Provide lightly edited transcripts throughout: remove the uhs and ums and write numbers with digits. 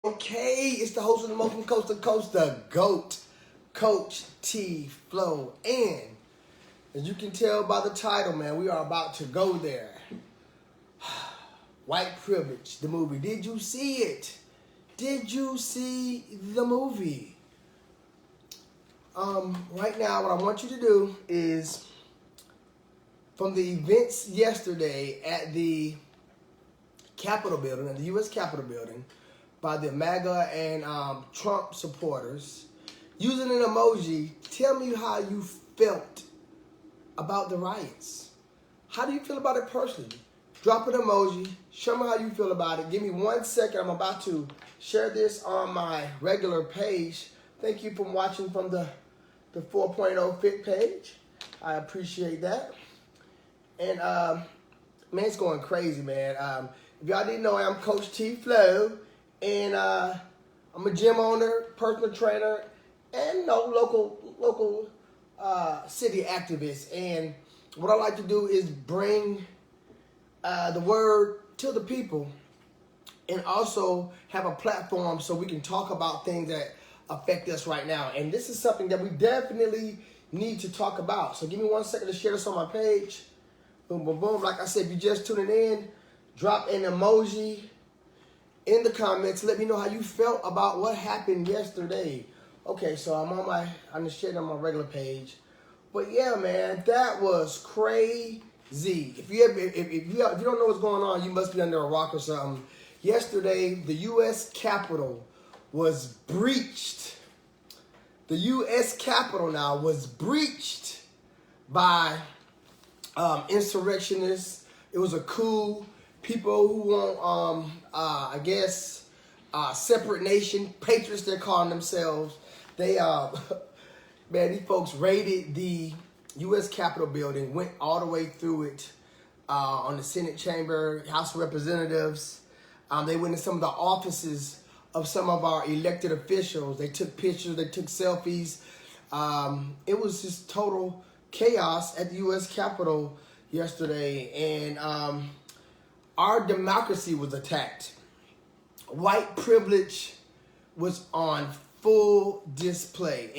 Okay, it's the host of the most from coast to coast, the GOAT, Coach T Flow. And as you can tell by the title, man, we are about to go there. White Privilege, the movie. Did you see it? Did you see the movie? Right now, what I want you to do is, from the events yesterday at the Capitol building, at the U.S. Capitol building, by the MAGA and Trump supporters, using an emoji, tell me how you felt about the riots. How do you feel about it personally? Drop an emoji. Show me how you feel about it. Give me 1 second. I'm about to share this on my regular page. Thank you for watching from the 4.0 Fit page. I appreciate that. And, man, it's going crazy, man. If y'all didn't know, I'm Coach T Flow. And I'm a gym owner, personal trainer, and local city activist. And what I like to do is bring the word to the people, and also have a platform so we can talk about things that affect us right now. And this is something that we definitely need to talk about. So give me 1 second to share this on my page. Boom, boom, boom. Like I said, if you're just tuning in, drop an emoji in the comments. Let me know how you felt about what happened yesterday. Okay, so I'm just sharing on my regular page. But yeah, man, that was crazy. If you don't know what's going on, you must be under a rock or something. Yesterday, the U.S. Capitol was breached. The U.S. Capitol now was breached by insurrectionists. It was a coup. People who want, I guess, separate nation, patriots they're calling themselves. They, man, these folks raided the U.S. Capitol building, went all the way through it on the Senate chamber, House of Representatives. They went in some of the offices of some of our elected officials. They took pictures, they took selfies. It was just total chaos at the U.S. Capitol yesterday. And our democracy was attacked. White privilege was on full display.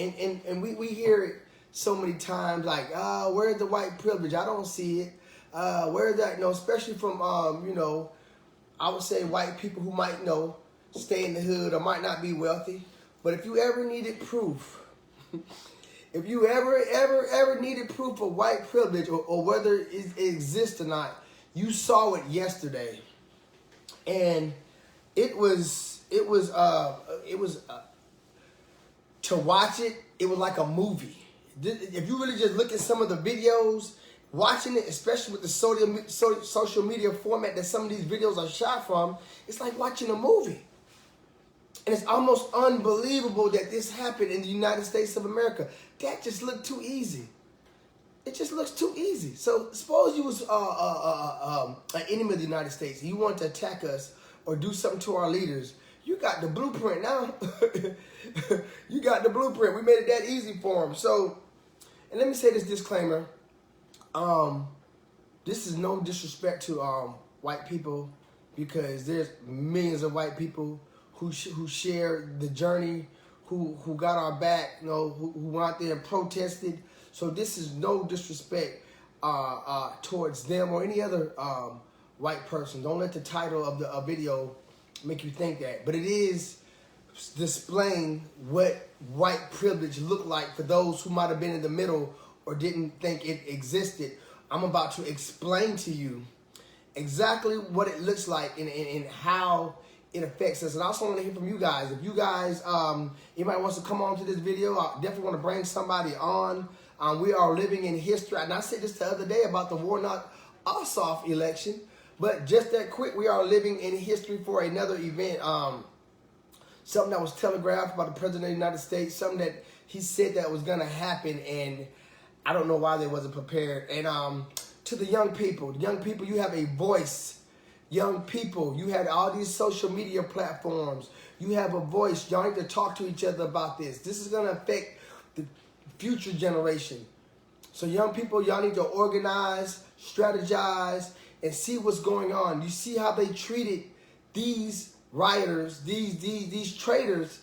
And we hear it so many times, like, where's the white privilege? I don't see it. Where's that? Especially from, I would say white people who might, stay in the hood or might not be wealthy. But if you ever needed proof, if you ever needed proof of white privilege or whether it exists or not, you saw it yesterday, and it was to watch it. It was like a movie. If you really just look at some of the videos, watching it, especially with the social media format that some of these videos are shot from, it's like watching a movie. And it's almost unbelievable that this happened in the United States of America. That just looked too easy. It just looks too easy. So suppose you was an enemy of the United States and you want to attack us or do something to our leaders. You got the blueprint now. You got the blueprint. We made it that easy for them. So, and let me say this disclaimer. This is no disrespect to white people, because there's millions of white people who share the journey, who got our back, who went out there and protested. So this is no disrespect towards them or any other white person. Don't let the title of the video make you think that. But it is displaying what white privilege looked like for those who might have been in the middle or didn't think it existed. I'm about to explain to you exactly what it looks like and how it affects us. And I also want to hear from you guys. If you guys, anybody wants to come on to this video, I definitely want to bring somebody on. We are living in history. And I said this the other day about the Warnock-Ossoff election. But just that quick, we are living in history for another event. Something that was telegraphed by the President of the United States. Something that he said that was going to happen. And I don't know why they wasn't prepared. And to the young people, you have a voice. Young people, you have all these social media platforms. You have a voice. Y'all need to talk to each other about this. This is going to affect the future generation. So young people, y'all need to organize, strategize, and see what's going on. You see how they treated these rioters, these traitors,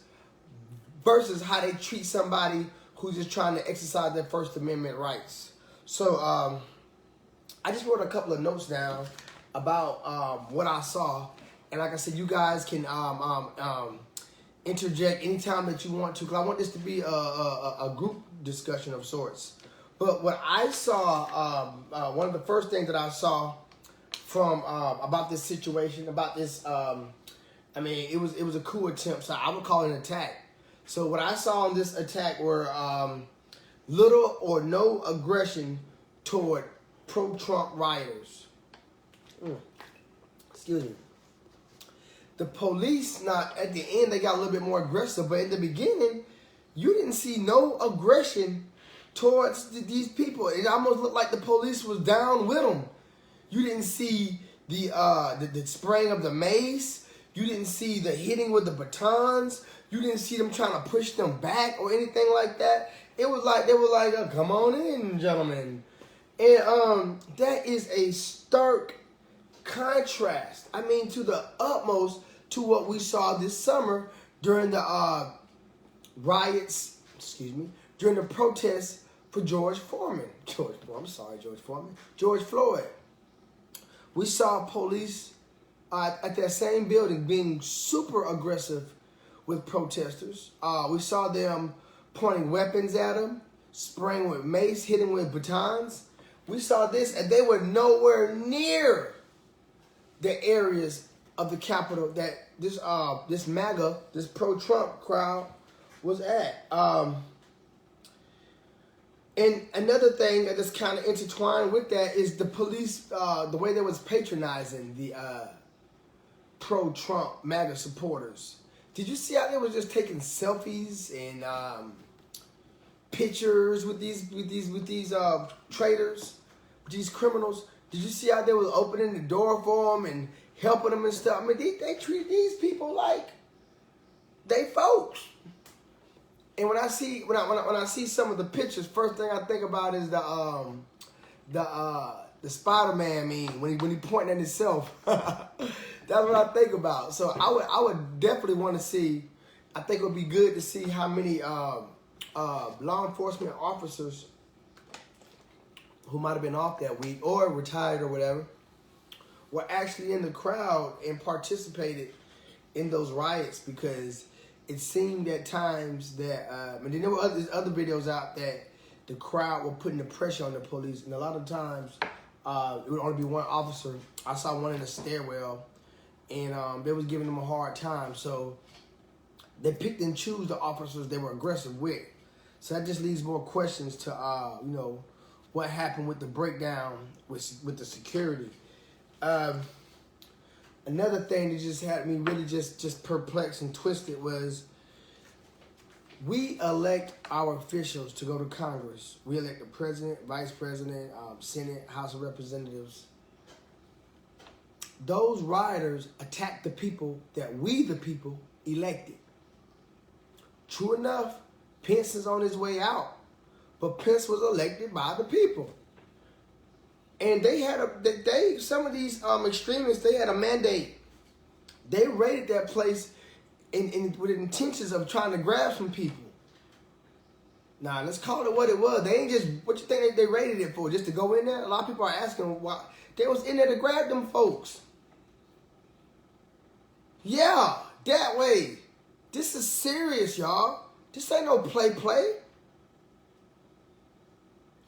versus how they treat somebody who's just trying to exercise their First Amendment rights. So I just wrote a couple of notes down about what I saw, and like I said, you guys can interject anytime that you want to, because I want this to be a group discussion of sorts. But what I saw, one of the first things that I saw from about this situation, about this, I mean, it was a coup attempt, so I would call it an attack. So what I saw in this attack were little or no aggression toward pro-Trump rioters. Excuse me. The police, now at the end, they got a little bit more aggressive, but in the beginning, you didn't see no aggression towards these people. It almost looked like the police was down with them. You didn't see the spraying of the mace. You didn't see the hitting with the batons. You didn't see them trying to push them back or anything like that. It was like, they were like, oh, come on in, gentlemen. And that is a stark contrast, I mean, to the utmost to what we saw this summer during the riots, during the protests for George Floyd. We saw police at that same building being super aggressive with protesters. We saw them pointing weapons at them, spraying with mace, hitting with batons. We saw this, and they were nowhere near the areas of the Capitol that this MAGA, this pro-Trump crowd was at. And another thing that is kind of intertwined with that is the police, the way they was patronizing the pro-Trump MAGA supporters. Did you see how they was just taking selfies and pictures with these traitors, these criminals? Did you see how they was opening the door for them and helping them and stuff? I mean, they treat these people like they folks. And when I see some of the pictures, first thing I think about is the Spider-Man meme when he pointing at himself. That's what I think about. So I would definitely want to see. I think it would be good to see how many law enforcement officers who might have been off that week or retired or whatever were actually in the crowd and participated in those riots, because it seemed at times that, and then there were other videos out that the crowd were putting the pressure on the police, and a lot of times it would only be one officer. I saw one in the stairwell, and they was giving them a hard time. So they picked and choose the officers they were aggressive with. So that just leaves more questions to, what happened with the breakdown with the security. Another thing that just had me really just perplexed and twisted was, we elect our officials to go to Congress. We elect the president, vice president, Senate, House of Representatives. Those rioters attack the people that we, the people, elected. True enough, Pence is on his way out, but Pence was elected by the people. And they had some of these extremists, they had a mandate. They raided that place with intentions of trying to grab some people. Now, let's call it what it was. They ain't just, what you think they raided it for? Just to go in there? A lot of people are asking why. They was in there to grab them folks. Yeah, that way. This is serious, y'all. This ain't no play.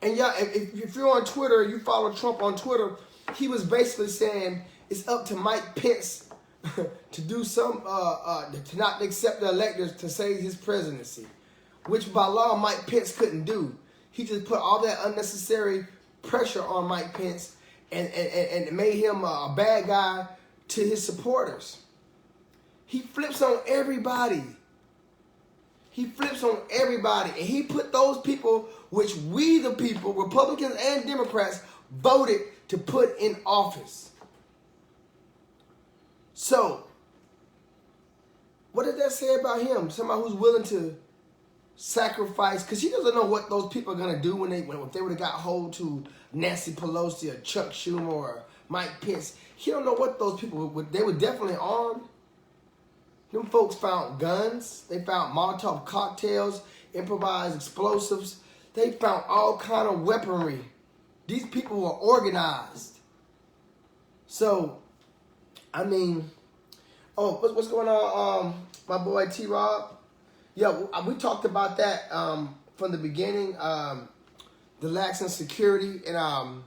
And y'all, if you're on Twitter, you follow Trump on Twitter, he was basically saying it's up to Mike Pence to do some, to not accept the electors to save his presidency, which by law Mike Pence couldn't do. He just put all that unnecessary pressure on Mike Pence and made him a bad guy to his supporters. He flips on everybody. And he put those people, which we the people, Republicans and Democrats, voted to put in office. So, what did that say about him? Somebody who's willing to sacrifice, because he doesn't know what those people are going to do if they would have got hold to Nancy Pelosi or Chuck Schumer or Mike Pence. He don't know what those people would, they were definitely armed. Them folks found guns. They found Molotov cocktails, improvised explosives. They found all kind of weaponry. These people were organized. So, I mean, oh, what's going on, my boy T-Rob? Yeah, we talked about that from the beginning. The lax security and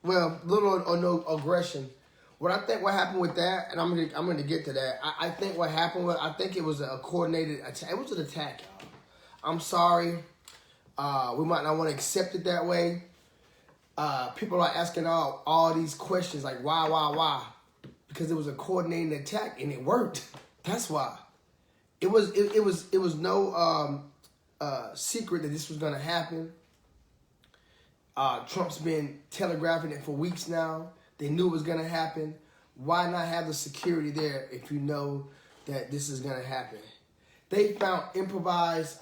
little or no aggression. What I think what happened with that, and I'm gonna get to that. I think what happened I think it was a coordinated attack. It was an attack, y'all. I'm sorry. We might not want to accept it that way. People are asking all these questions like why? Because it was a coordinated attack and it worked. That's why. It was no secret that this was gonna happen. Trump's been telegraphing it for weeks now. They knew it was gonna happen. Why not have the security there if you know that this is gonna happen? They found improvised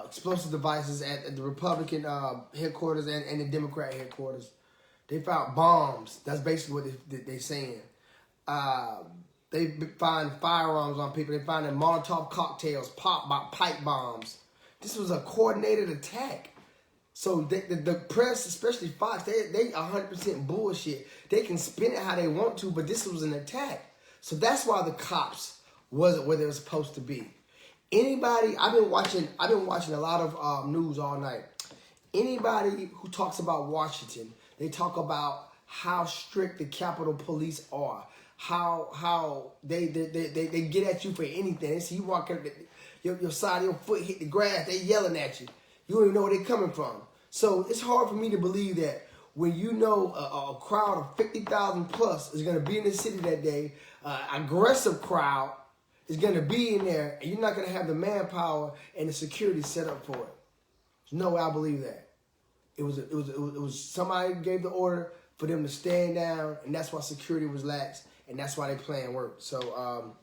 explosive devices at the Republican headquarters and the Democrat headquarters. They found bombs. That's basically what they're saying. They find firearms on people. They find Molotov cocktails, pipe bombs. This was a coordinated attack. So the press, especially Fox, they 100% bullshit. They can spin it how they want to, but this was an attack. So that's why the cops wasn't where they were supposed to be. Anybody, I've been watching a lot of news all night. Anybody who talks about Washington, they talk about how strict the Capitol Police are, how they get at you for anything. They see you walk up, your side of your foot hit the grass, they yelling at you. You don't even know where they're coming from. So it's hard for me to believe that when you know a crowd of 50,000 plus is going to be in the city that day, aggressive crowd is going to be in there, and you're not going to have the manpower and the security set up for it. There's no way I believe that. It was somebody gave the order for them to stand down, and that's why security was lax, and that's why they plan work. So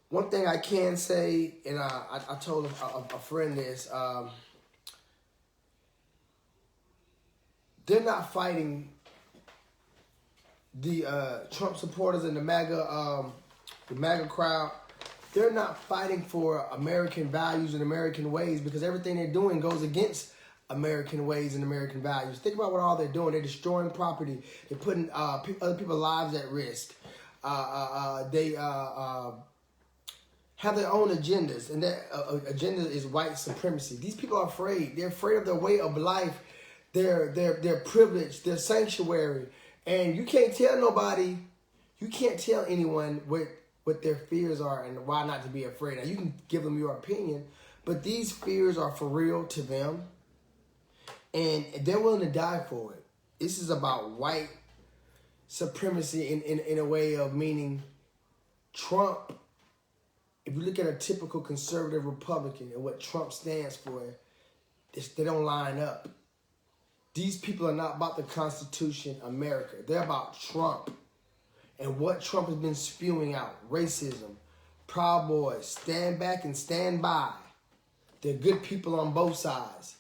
one thing I can say, and I told a friend this, they're not fighting the Trump supporters and the MAGA crowd. They're not fighting for American values and American ways, because everything they're doing goes against American ways and American values. Think about what all they're doing. They're destroying property. They're putting other people's lives at risk. They have their own agendas, and that agenda is white supremacy. These people are afraid. They're afraid of their way of life, their privilege, their sanctuary. And you can't tell nobody, you can't tell anyone what their fears are and why not to be afraid. Now, you can give them your opinion, but these fears are for real to them, and they're willing to die for it. This is about white supremacy in a way of meaning Trump. If you look at a typical conservative Republican and what Trump stands for, they don't line up. These people are not about the Constitution, America. They're about Trump and what Trump has been spewing out. Racism, Proud Boys, stand back and stand by. They're good people on both sides.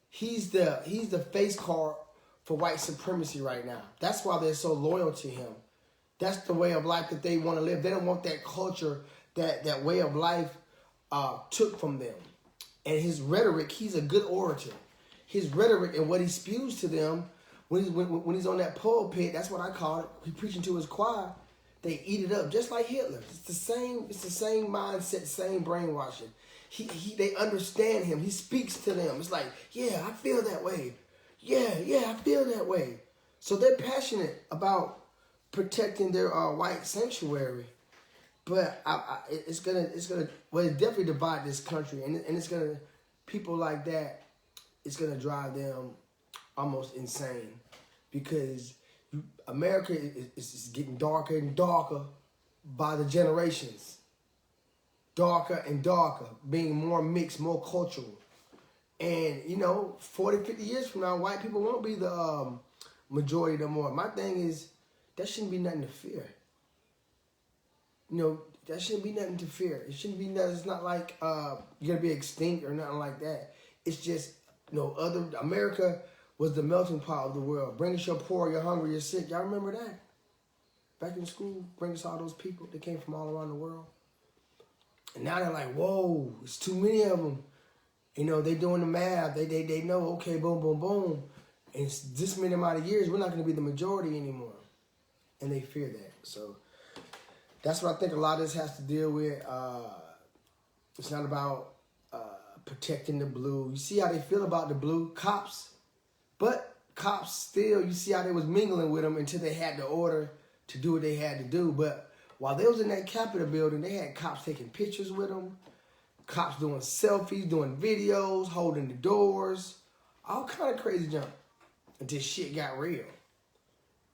He's the face card for white supremacy right now. That's why they're so loyal to him. That's the way of life that they want to live. They don't want that culture, that way of life took from them. And his rhetoric, he's a good orator. His rhetoric and what he spews to them when he's on that pulpit, that's what I call it. He's preaching to his choir. They eat it up, just like Hitler. It's the same mindset, same brainwashing. They understand him. He speaks to them. It's like, yeah, I feel that way. Yeah, I feel that way. So they're passionate about protecting their white sanctuary. But it's gonna definitely divide this country, and it's gonna, people like that, it's gonna drive them almost insane, because America is getting darker and darker by the generations. Darker and darker, being more mixed, more cultural. And, 40, 50 years from now, white people won't be the majority no more. My thing is, that shouldn't be nothing to fear. That shouldn't be nothing to fear. It shouldn't be nothing. It's not like you're going to be extinct or nothing like that. It's just, America was the melting pot of the world. Bring us your poor, your hungry, your sick. Y'all remember that? back in school, bring us all those people that came from all around the world. And now they're like, whoa, it's too many of them. You know, they doing the math. They know, okay, boom, boom, boom. And it's this many amount of years, we're not going to be the majority anymore. And they fear that. So that's what I think a lot of this has to deal with. It's not about protecting the blue. You see how they feel about the blue cops. But cops still, you see how they was mingling with them until they had the order to do what they had to do. But while they was in that Capitol building, they had cops taking pictures with them. Cops doing selfies, doing videos, holding the doors. All kind of crazy junk. Until shit got real.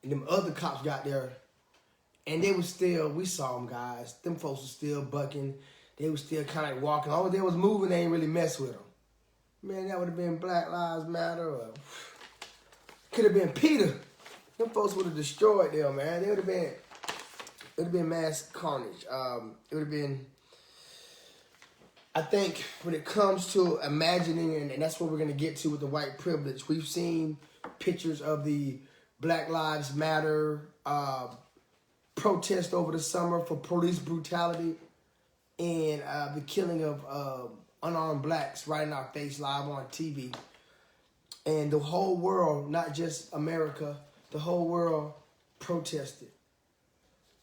And them other cops got there. And they was still, we saw them guys. Them folks was still bucking. They was still kind of like walking. All they was moving, they ain't really mess with them. Man, that would have been Black Lives Matter. Or could have been Peter. Them folks would have destroyed them, man. It would have been mass carnage. It would have been, I think when it comes to imagining, and that's what we're going to get to with the white privilege, we've seen pictures of the Black Lives Matter protest over the summer for police brutality and the killing of unarmed blacks right in our face live on TV. And the whole world, not just America, the whole world protested.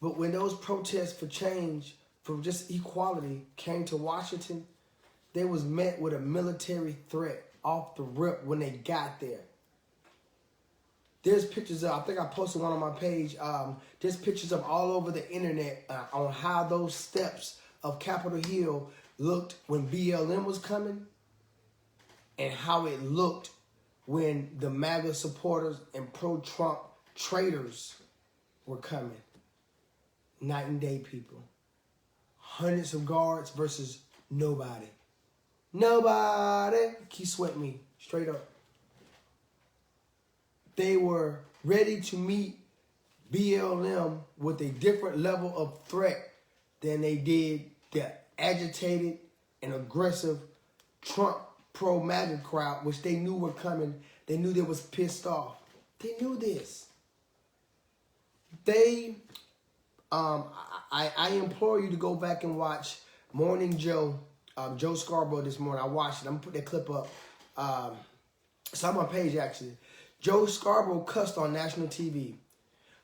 But when those protests for change, for just equality, came to Washington, they was met with a military threat off the rip when they got there. There's pictures of, I think I posted one on my page, there's pictures of all over the internet on how those steps of Capitol Hill looked when BLM was coming and how it looked when the MAGA supporters and pro-Trump traitors were coming. Night and day, people. Hundreds of guards versus nobody. Nobody. Keep sweating me. Straight up. They were ready to meet BLM with a different level of threat than they did the agitated and aggressive Trump pro-MAGA crowd, which they knew were coming. They knew they was pissed off. They knew this. They, I implore you to go back and watch Morning Joe, Joe Scarborough this morning. I watched it. I'm going to put that clip up. It's on my page, actually. Joe Scarborough cussed on national TV.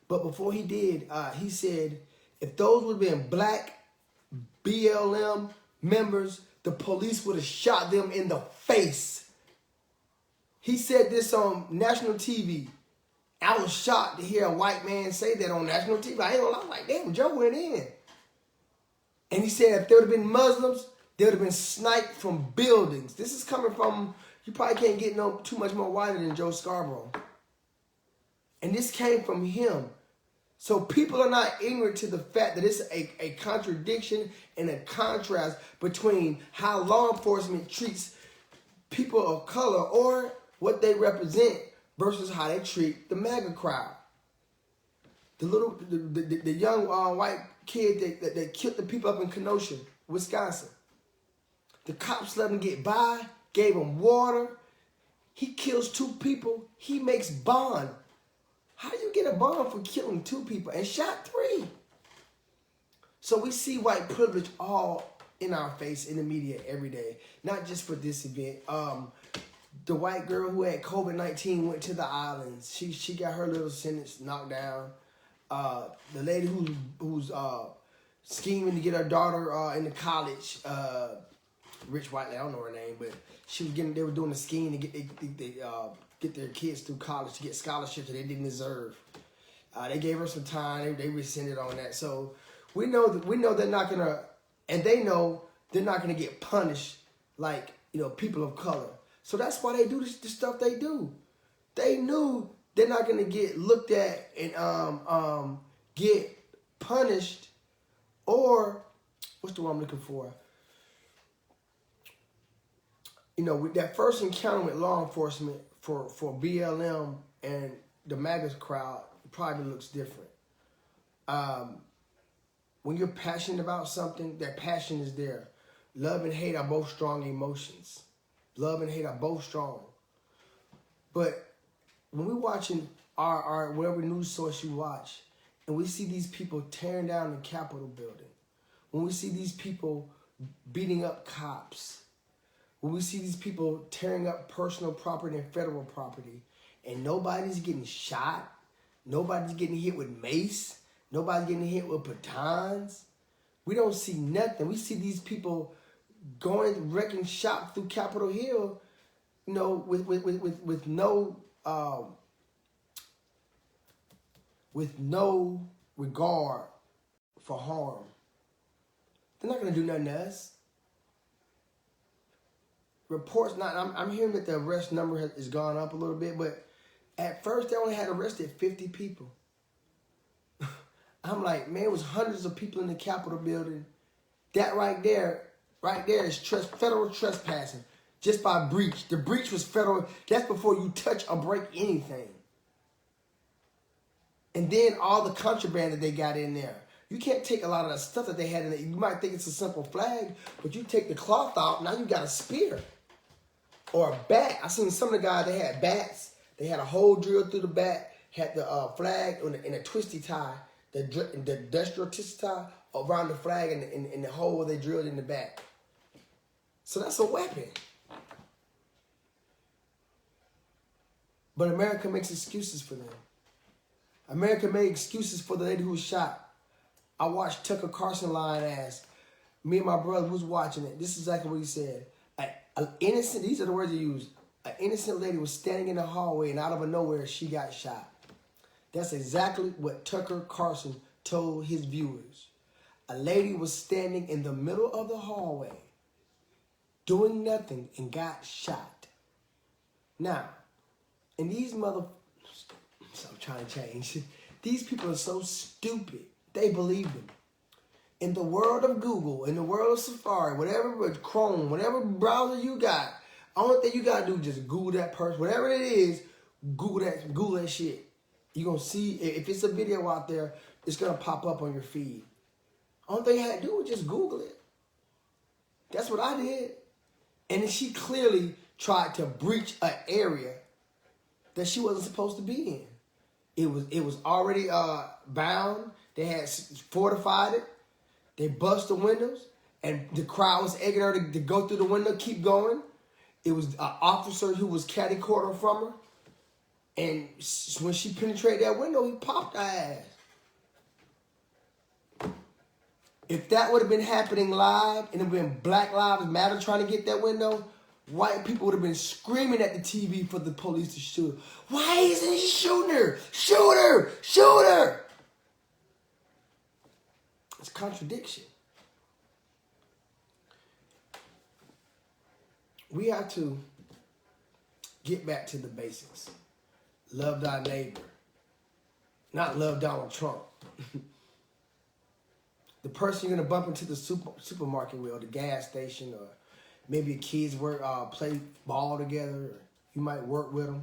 But before he did, he said, if those would have been black BLM members, the police would have shot them in the face. He said this on national TV. I was shocked to hear a white man say that on national TV. I ain't gonna lie, like, damn, Joe went in. And he said if there would have been Muslims, they would have been sniped from buildings. This is coming from, you probably can't get no too much more whiter than Joe Scarborough. And this came from him. So people are not ignorant to the fact that it's a contradiction and a contrast between how law enforcement treats people of color or what they represent versus how they treat the MAGA crowd. The young white kid that killed the people up in Kenosha, Wisconsin. The cops let him get by, gave him water. He kills 2 people. He makes bond. How do you get a bond for killing 2 people and shot 3? So we see white privilege all in our face in the media every day, not just for this event. The white girl who had COVID-19 went to the islands. She got her little sentence knocked down. The lady who's scheming to get her daughter into college, rich white lady, I don't know her name, but they were doing a scheme to get their kids through college to get scholarships that they didn't deserve. They gave her some time. They rescinded on that. So we know they're not gonna, and they know they're not gonna get punished like people of color. So that's why they do the stuff they do. They knew they're not gonna get looked at and get punished, or what's the one I'm looking for? With that first encounter with law enforcement for BLM and the MAGA crowd, it probably looks different. When you're passionate about something, that passion is there. Love and hate are both strong emotions. Love and hate are both strong. But when we're watching our whatever news source you watch, and we see these people tearing down the Capitol building, when we see these people beating up cops, when we see these people tearing up personal property and federal property, and nobody's getting shot, nobody's getting hit with mace, nobody's getting hit with batons, we don't see nothing. We see these people going, wrecking shop through Capitol Hill, you know, with no regard for harm. They're not going to do nothing to us. Reports, I'm hearing that the arrest number has gone up a little bit, but at first they only had arrested 50 people. I'm like, man, it was hundreds of people in the Capitol building. That right there is federal trespassing just by breach. The breach was federal. That's before you touch or break anything. And then all the contraband that they got in there. You can't take a lot of the stuff that they had in there. You might think it's a simple flag, but you take the cloth out, now you got a spear or a bat. I seen some of the guys, they had bats. They had a hole drilled through the bat, had the flag in a twisty tie, the industrial twisty tie around the flag in the hole they drilled in the back. So that's a weapon. But America makes excuses for them. America made excuses for the lady who was shot. I watched Tucker Carlson lying ass. Me and my brother was watching it. This is exactly what he said. An innocent, these are the words he used. An innocent lady was standing in the hallway and out of nowhere she got shot. That's exactly what Tucker Carlson told his viewers. A lady was standing in the middle of the hallway doing nothing and got shot. Now, and these I'm trying to change. These people are so stupid. They believe them. In the world of Google, in the world of Safari, whatever, Chrome, whatever browser you got, only thing you gotta do is just Google that person. Whatever it is, Google that shit. You're gonna see, if it's a video out there, it's gonna pop up on your feed. Only thing you had to do was just Google it. That's what I did. And then she clearly tried to breach an area that she wasn't supposed to be in. It was already bound. They had fortified it. They bust the windows, and the crowd was egging her to go through the window, keep going. It was an officer who was catty-corner from her, and when she penetrated that window, he popped her ass. If that would have been happening live, and it would have been Black Lives Matter trying to get that window, white people would have been screaming at the TV for the police to shoot her. Why isn't he shooting her? Shoot her! Shoot her! It's contradiction. We have to get back to the basics. Love thy neighbor. Not love Donald Trump. The person you're going to bump into the supermarket with, or the gas station, or maybe your kids play ball together, or you might work with them.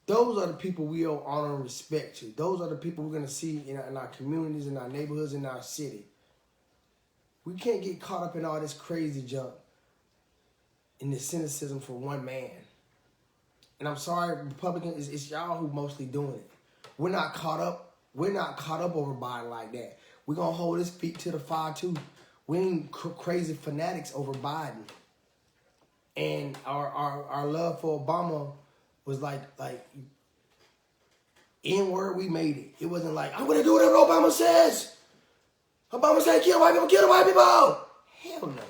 Those are the people we owe honor and respect to. Those are the people we're going to see in our communities, in our neighborhoods, in our city. We can't get caught up in all this crazy junk, in the cynicism for one man. And I'm sorry, Republicans, it's y'all who mostly doing it. We're not caught up. We're not caught up over Biden like that. We're going to hold his feet to the fire too. We ain't crazy fanatics over Biden. And our love for Obama was like N-word, we made it. It wasn't like, I'm going to do whatever Obama says. Obama said, kill white people. Hell no.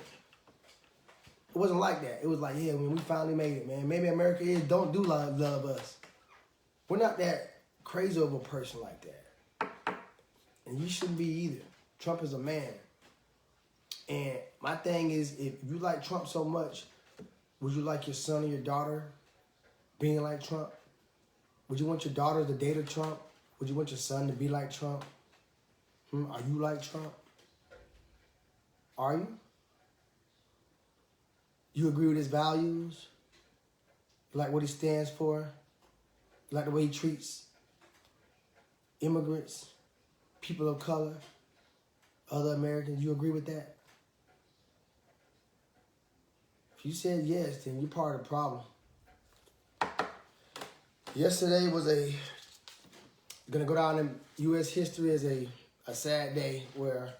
It wasn't like that. It was like, yeah, when we finally made it, man. Maybe America don't love us. We're not that crazy of a person like that. And you shouldn't be either. Trump is a man. And my thing is, if you like Trump so much, would you like your son or your daughter being like Trump? Would you want your daughter to date a Trump? Would you want your son to be like Trump? Are you like Trump? Are you? You agree with his values? You like what he stands for? You like the way he treats immigrants, people of color, other Americans? You agree with that? If you said yes, then you're part of the problem. Yesterday was a gonna go down in U.S. history as a sad day where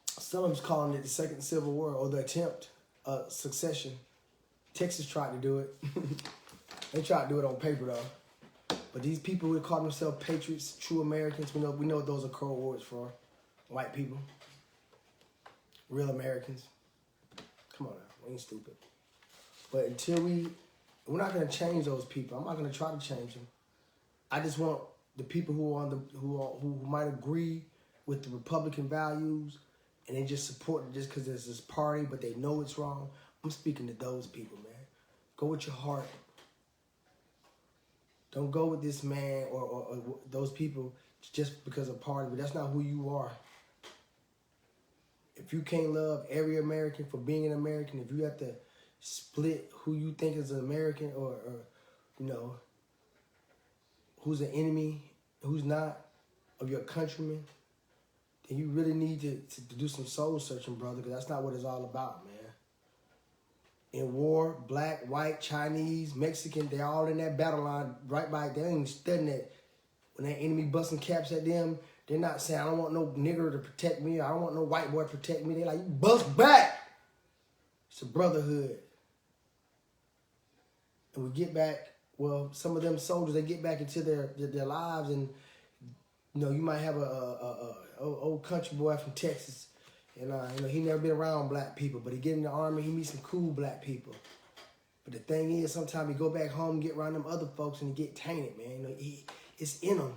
some of them's calling it the Second Civil War or the attempt of succession. Texas tried to do it. They tried to do it on paper though. But these people who call themselves patriots, true Americans, we know what those are code words for. White people. Real Americans. Come on now, we ain't stupid. But until we're not gonna change those people. I'm not gonna try to change them. I just want the people who might agree with the Republican values and they just support it just because there's this party, but they know it's wrong. I'm speaking to those people, man. Go with your heart. Don't go with this man or those people just because of party, but that's not who you are. If you can't love every American for being an American, if you have to split who you think is an American or you know, who's an enemy, who's not, of your countrymen, then you really need to do some soul searching, brother, because that's not what it's all about, man. In war, black, white, Chinese, Mexican, they're all in that battle line right by, they ain't studying that. When that enemy busting caps at them, they're not saying, I don't want no nigger to protect me, I don't want no white boy to protect me. They're like, you bust back. It's a brotherhood. And we get back, well, some of them soldiers, they get back into their lives, and you know, you might have a old country boy from Texas, and you know, he never been around black people, but he get in the army, he meet some cool black people. But the thing is, sometimes he go back home and get around them other folks and he get tainted, man. You know, it's in him,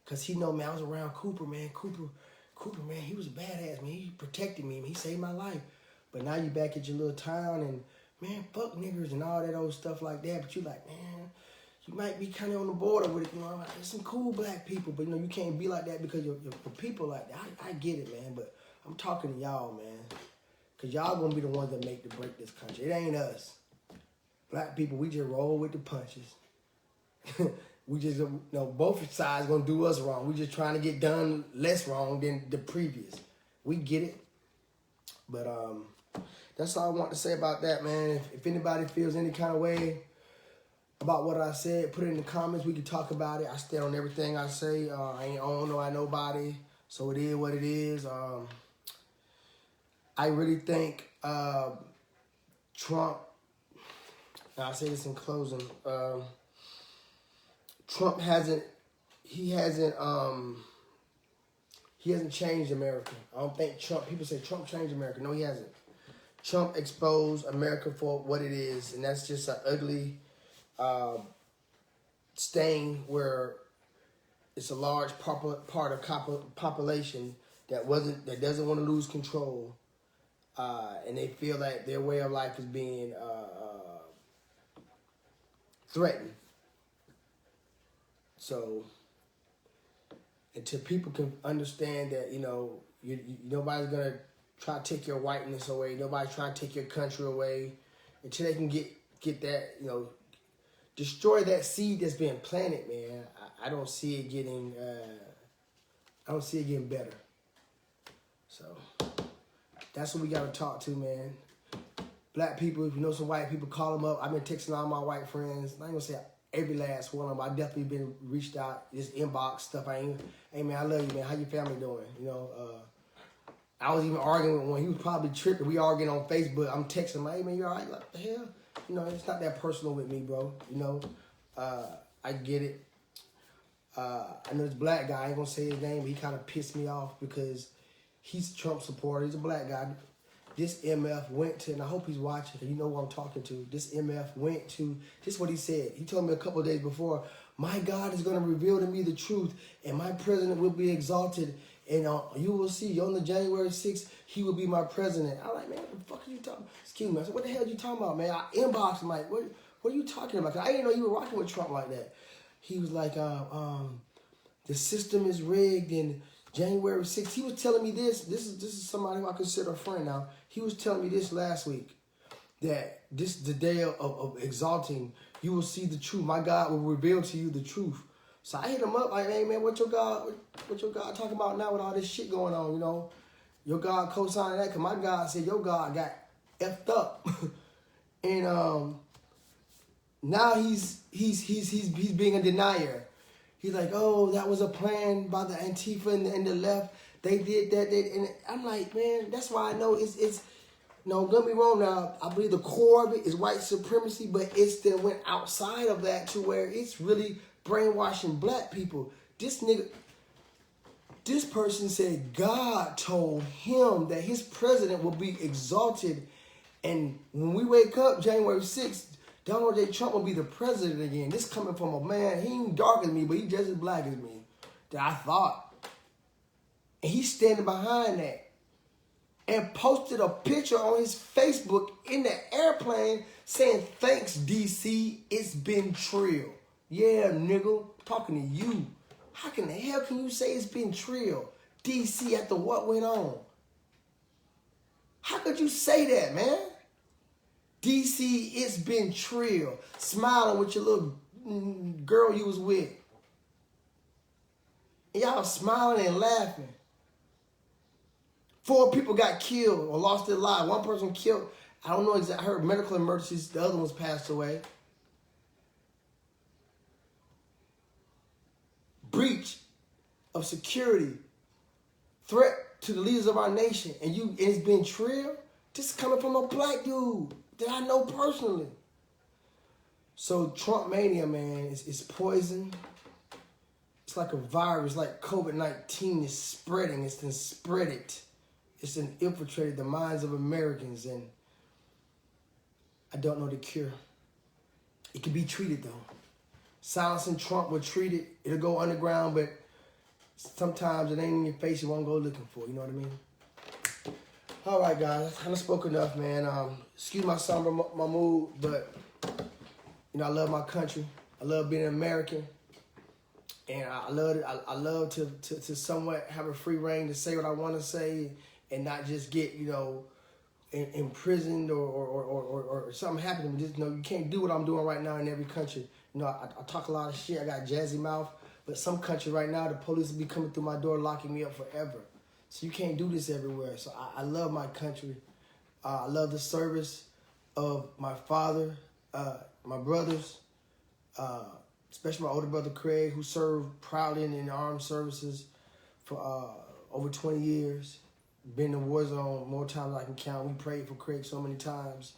cause he know, man, I was around Cooper, man. Cooper, man, he was a badass, man. He protected me, man. He saved my life. But now you back at your little town and, man, fuck niggers and all that old stuff like that. But you like, man, you might be kind of on the border with it, you know. There's some cool black people, but you know, you can't be like that because you're people like that. I get it, man, but I'm talking to y'all, man, because y'all gonna be the ones that make the break this country. It ain't us. Black people, we just roll with the punches. We just, you know, both sides gonna do us wrong. We just trying to get done less wrong than the previous. We get it, but that's all I want to say about that, man. If anybody feels any kind of way about what I said, put it in the comments. We can talk about it. I stand on everything I say. I ain't own no nobody, so it is what it is. I really think Trump, I'll say this in closing, Trump hasn't changed America. I don't think Trump, people say Trump changed America. No, he hasn't. Trump exposed America for what it is, and that's just an ugly stain where it's a large part of population that doesn't want to lose control, and they feel like their way of life is being threatened. So until people can understand that, you know, nobody's gonna try to take your whiteness away, nobody's trying to take your country away, until they can get that, you know, destroy that seed that's being planted, man. I don't see it getting better. So that's what we gotta talk to, man. Black people, if you know some white people, call them up. I've been texting all my white friends. I ain't gonna say every last one of them. I definitely been reached out, just inbox stuff. Hey man, I love you, man. How your family doing? You know, I was even arguing with one. He was probably tripping. We arguing on Facebook. I'm texting him, hey man, you all right? Like, what the hell? You know, it's not that personal with me, bro. You know, I get it. I know this black guy, I ain't gonna say his name, but he kind of pissed me off because he's a Trump supporter. He's a black guy. This MF went to, and I hope he's watching, because you know who I'm talking to. This MF went to, this is what he said. He told me a couple of days before, my God is going to reveal to me the truth, and my president will be exalted, and you will see, on the January 6th, he will be my president. I'm like, man, what the fuck are you talking about? Excuse me. I said, what the hell are you talking about, man? I inboxed him, like, what are you talking about? Because I didn't know you were rocking with Trump like that. He was like, the system is rigged, and January 6th, he was telling me this. This is somebody who I consider a friend now. He was telling me this last week, that this is the day of exalting. You will see the truth. My God will reveal to you the truth. So I hit him up like, hey man, what your God talking about now with all this shit going on? You know, your God co-signed that because my God said your God got effed up, and now he's being a denier. He's like, oh, that was a plan by the Antifa and the left. They did that. And I'm like, man, that's why I know it's no, don't get me wrong now. I believe the core of it is white supremacy, but it still went outside of that to where it's really brainwashing black people. This person said God told him that his president will be exalted. And when we wake up January 6th, Donald J. Trump will be the president again. This coming from a man, he ain't dark as me, but he just as black as me. That I thought. And he's standing behind that. And posted a picture on his Facebook in the airplane saying, thanks, DC, it's been trill. Yeah, nigga, I'm talking to you. How can the hell can you say it's been trill? DC after what went on? How could you say that, man? DC, it's been trill. Smiling with your little girl you was with. And y'all smiling and laughing. 4 people got killed or lost their lives. 1 person killed. I don't know exactly. I heard medical emergencies. The other ones passed away. Breach of security. Threat to the leaders of our nation. And it's been trill. This is coming from a black dude that I know personally. So Trump mania, man, is poison. It's like a virus, like COVID-19 is spreading. It's been spread it. It's infiltrated the minds of Americans, and I don't know the cure. It can be treated, though. Silencing Trump will treat it. It'll go underground, but sometimes it ain't in your face you won't go looking for. You know what I mean? All right, guys. I kind of spoke enough, man. Excuse my somber my mood, but, you know, I love my country. I love being an American. And I love to somewhat have a free reign to say what I want to say and not just get, you know, imprisoned or something happening to me. Just, you know, you can't do what I'm doing right now in every country. You know, I talk a lot of shit. I got jazzy mouth. But some country right now, the police will be coming through my door locking me up forever. So you can't do this everywhere. So I love my country. I love the service of my father, my brothers, especially my older brother Craig, who served proudly in the armed services for over 20 years. Been in the war zone more times than I can count. We prayed for Craig so many times.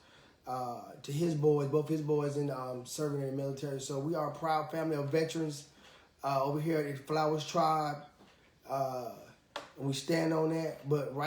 To his boys, both his boys in serving in the military. So we are a proud family of veterans over here at the Flowers Tribe. And we stand on that. But right